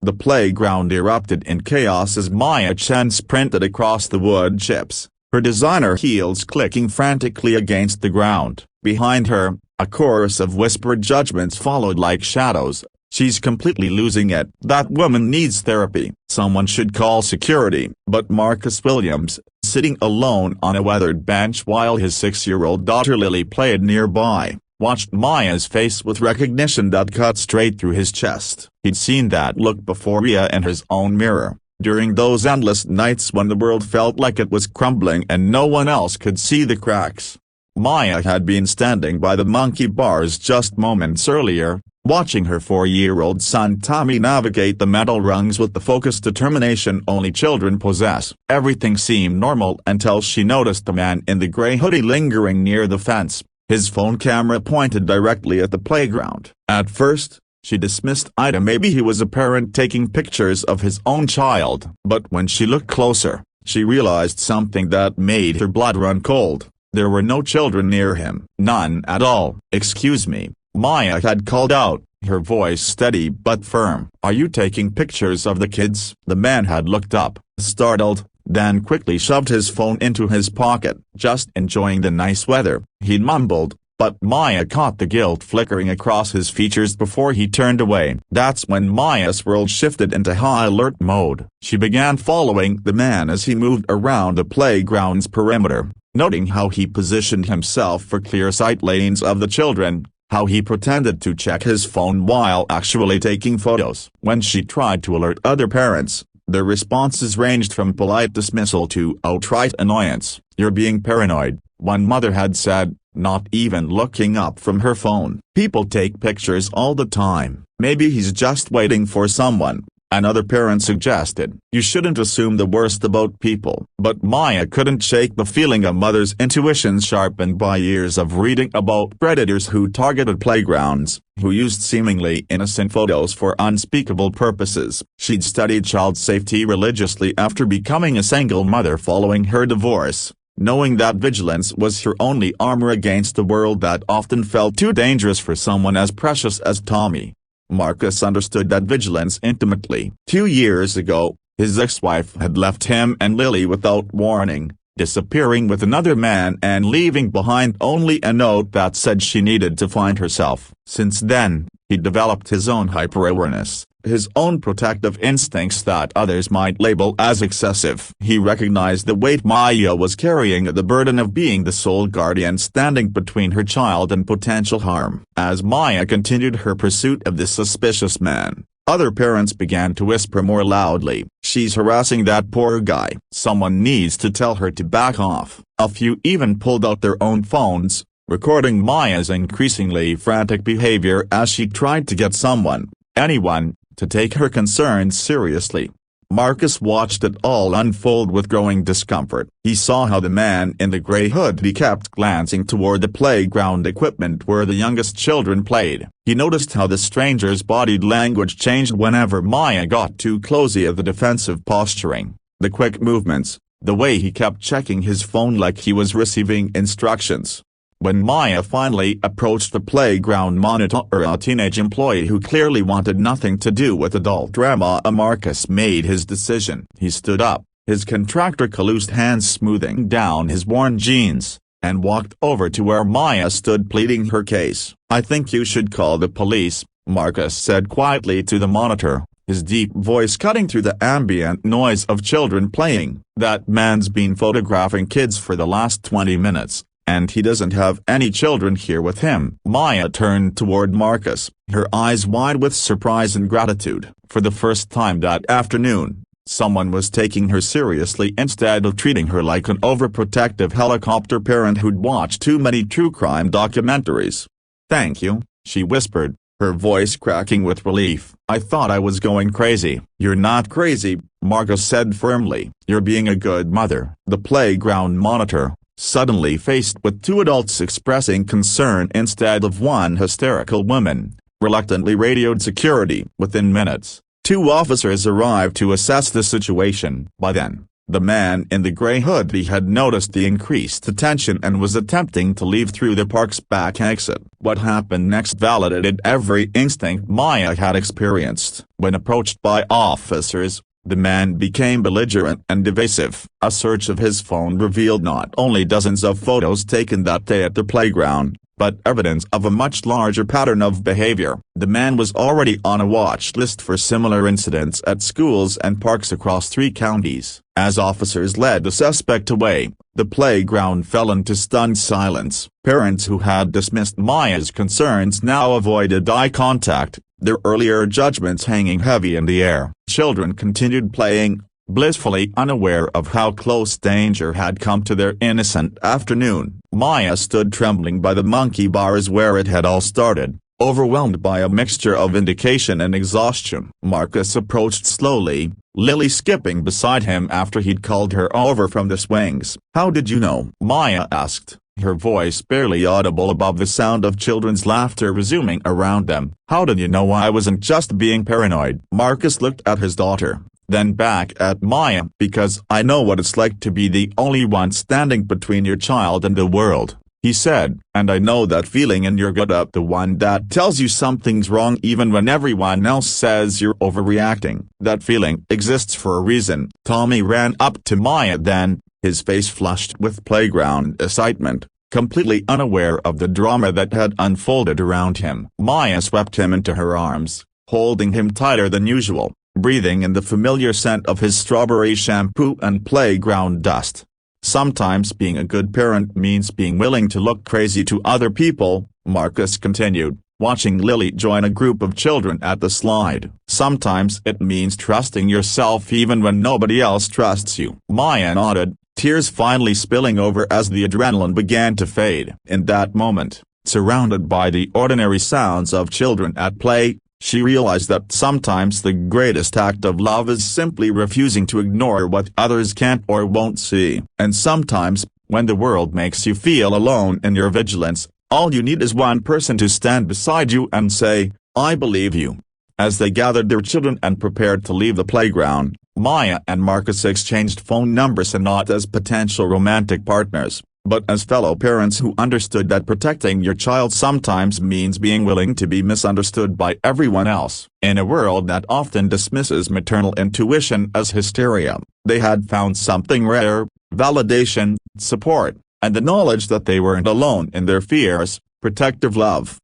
The playground erupted in chaos as Maya Chen sprinted across the wood chips, her designer heels clicking frantically against the ground. Behind her, a chorus of whispered judgments followed like shadows. "She's completely losing it. That woman needs therapy. Someone should call security." But Marcus Williams, sitting alone on a weathered bench while his 6-year-old daughter Lily played nearby, watched Maya's face with recognition that cut straight through his chest. He'd seen that look before in his own mirror, during those endless nights when the world felt like it was crumbling and no one else could see the cracks. Maya had been standing by the monkey bars just moments earlier, watching her 4-year-old son Tommy navigate the metal rungs with the focused determination only children possess. Everything seemed normal until she noticed the man in the gray hoodie lingering near the fence, his phone camera pointed directly at the playground. At first, she dismissed it. Maybe he was a parent taking pictures of his own child. But when she looked closer, she realized something that made her blood run cold. There were no children near him. None at all. "Excuse me," Maya had called out, her voice steady but firm. "Are you taking pictures of the kids?" The man had looked up, startled, then quickly shoved his phone into his pocket. "Just enjoying the nice weather," he mumbled, but Maya caught the guilt flickering across his features before he turned away. That's when Maya's world shifted into high alert mode. She began following the man as he moved around the playground's perimeter, noting how he positioned himself for clear sight lanes of the children, how he pretended to check his phone while actually taking photos. When she tried to alert other parents, their responses ranged from polite dismissal to outright annoyance. "You're being paranoid," one mother had said, not even looking up from her phone. "People take pictures all the time. Maybe he's just waiting for someone," another parent suggested. "You shouldn't assume the worst about people." But Maya couldn't shake the feeling a mother's intuition sharpened by years of reading about predators who targeted playgrounds, who used seemingly innocent photos for unspeakable purposes. She'd studied child safety religiously after becoming a single mother following her divorce, knowing that vigilance was her only armor against a world that often felt too dangerous for someone as precious as Tommy. Marcus understood that vigilance intimately. 2 years ago, his ex-wife had left him and Lily without warning, disappearing with another man and leaving behind only a note that said she needed to find herself. Since then, he developed his own hyper-awareness, his own protective instincts that others might label as excessive. He recognized the weight Maya was carrying, the burden of being the sole guardian standing between her child and potential harm. As Maya continued her pursuit of the suspicious man, other parents began to whisper more loudly, "She's harassing that poor guy. Someone needs to tell her to back off." A few even pulled out their own phones, recording Maya's increasingly frantic behavior as she tried to get someone, anyone, to take her concerns seriously. Marcus watched it all unfold with growing discomfort. He saw how the man in the gray hoodie kept glancing toward the playground equipment where the youngest children played. He noticed how the stranger's body language changed whenever Maya got too close, the defensive posturing, the quick movements, the way he kept checking his phone like he was receiving instructions. When Maya finally approached the playground monitor, a teenage employee who clearly wanted nothing to do with adult drama, Marcus made his decision. He stood up, his contractor-calloused hands smoothing down his worn jeans, and walked over to where Maya stood pleading her case. "I think you should call the police," Marcus said quietly to the monitor, his deep voice cutting through the ambient noise of children playing. "That man's been photographing kids for the last 20 minutes. And he doesn't have any children here with him." Maya turned toward Marcus, her eyes wide with surprise and gratitude. For the first time that afternoon, someone was taking her seriously instead of treating her like an overprotective helicopter parent who'd watched too many true crime documentaries. "Thank you," she whispered, her voice cracking with relief. "I thought I was going crazy." "You're not crazy," Marcus said firmly. "You're being a good mother." The playground monitor, suddenly faced with two adults expressing concern instead of one hysterical woman, reluctantly radioed security. Within minutes, 2 officers arrived to assess the situation. By then, The man in the gray hoodie had noticed the increased attention and was attempting to leave through the park's back exit. What happened next validated every instinct Maya had experienced. When approached by officers, the man became belligerent and evasive. A search of his phone revealed not only dozens of photos taken that day at the playground, but evidence of a much larger pattern of behavior. The man was already on a watch list for similar incidents at schools and parks across 3 counties. As officers led the suspect away, the playground fell into stunned silence. Parents who had dismissed Maya's concerns now avoided eye contact, their earlier judgments hanging heavy in the air. Children continued playing, blissfully unaware of how close danger had come to their innocent afternoon. Maya stood trembling by the monkey bars where it had all started, overwhelmed by a mixture of indignation and exhaustion. Marcus approached slowly, Lily skipping beside him after he'd called her over from the swings. "How did you know?" Maya asked, her voice barely audible above the sound of children's laughter resuming around them. "How did you know I wasn't just being paranoid?" Marcus looked at his daughter, then back at Maya. "Because I know what it's like to be the only one standing between your child and the world," he said. "And I know that feeling in your gut, the one that tells you something's wrong even when everyone else says you're overreacting. That feeling exists for a reason." Tommy ran up to Maya then, his face flushed with playground excitement, completely unaware of the drama that had unfolded around him. Maya swept him into her arms, holding him tighter than usual, breathing in the familiar scent of his strawberry shampoo and playground dust. "Sometimes being a good parent means being willing to look crazy to other people," Marcus continued, watching Lily join a group of children at the slide. "Sometimes it means trusting yourself even when nobody else trusts you." Maya nodded, tears finally spilling over as the adrenaline began to fade. In that moment, surrounded by the ordinary sounds of children at play, she realized that sometimes the greatest act of love is simply refusing to ignore what others can't or won't see. And sometimes, when the world makes you feel alone in your vigilance, all you need is one person to stand beside you and say, "I believe you." As they gathered their children and prepared to leave the playground, Maya and Marcus exchanged phone numbers, and not as potential romantic partners, but as fellow parents who understood that protecting your child sometimes means being willing to be misunderstood by everyone else. In a world that often dismisses maternal intuition as hysteria, they had found something rare: validation, support, and the knowledge that they weren't alone in their fears. Protective love.